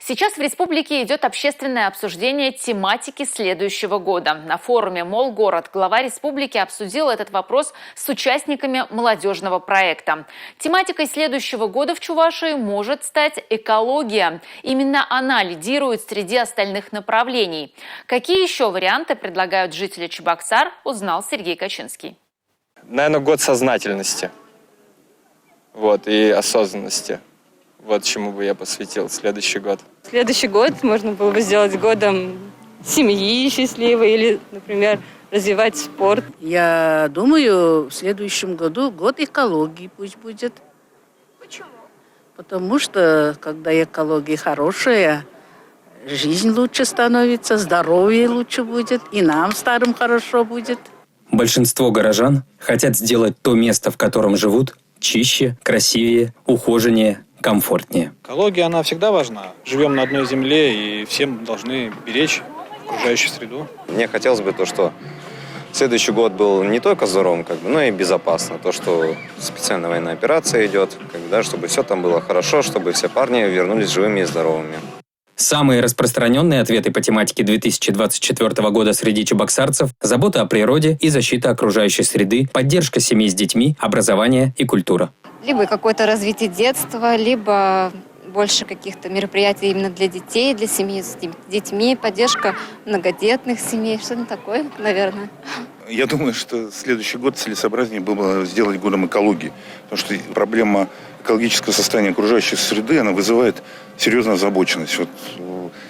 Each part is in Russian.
Сейчас в республике идет общественное обсуждение тематики следующего года. На форуме «Молгород» глава республики обсудил этот вопрос с участниками молодежного проекта. Тематикой следующего года в Чувашии может стать экология. Именно она лидирует среди остальных направлений. Какие еще варианты предлагают жители Чебоксар, узнал Сергей Качинский. Наверное, год сознательности и осознанности. Вот чему бы я посвятил следующий год. Следующий год можно было бы сделать годом семьи счастливой или, например, развивать спорт. Я думаю, в следующем году год экологии пусть будет. Почему? Потому что, когда экология хорошая, жизнь лучше становится, здоровье лучше будет, и нам, старым, хорошо будет. Большинство горожан хотят сделать то место, в котором живут, чище, красивее, ухоженнее, комфортнее. Экология, она всегда важна. Живем на одной земле и всем должны беречь окружающую среду. Мне хотелось бы что следующий год был не только здоровым, но и безопасно. То, что специальная военная операция идет, чтобы все там было хорошо, чтобы все парни вернулись живыми и здоровыми. Самые распространенные ответы по тематике 2024 года среди чебоксарцев – забота о природе и защита окружающей среды, поддержка семей с детьми, образование и культура. Либо какое-то развитие детства, либо больше каких-то мероприятий именно для детей, для семьи с детьми, поддержка многодетных семей, что-то такое, наверное. Я думаю, что следующий год целесообразнее было сделать годом экологии, потому что проблема экологического состояния окружающей среды, она вызывает серьезную озабоченность.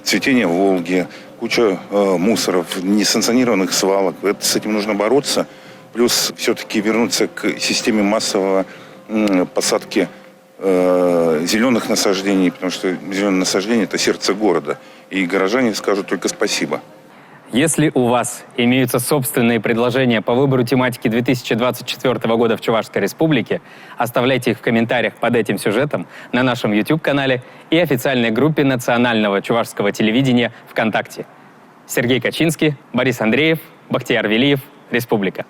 Цветение Волги, куча мусоров, несанкционированных свалок. С этим нужно бороться. Плюс все-таки вернуться к системе массового посадки зеленых насаждений, потому что зеленые насаждения – это сердце города. И горожане скажут только спасибо. Если у вас имеются собственные предложения по выбору тематики 2024 года в Чувашской Республике, оставляйте их в комментариях под этим сюжетом на нашем YouTube-канале и официальной группе национального чувашского телевидения ВКонтакте. Сергей Качинский, Борис Андреев, Бахтияр Велиев, Республика.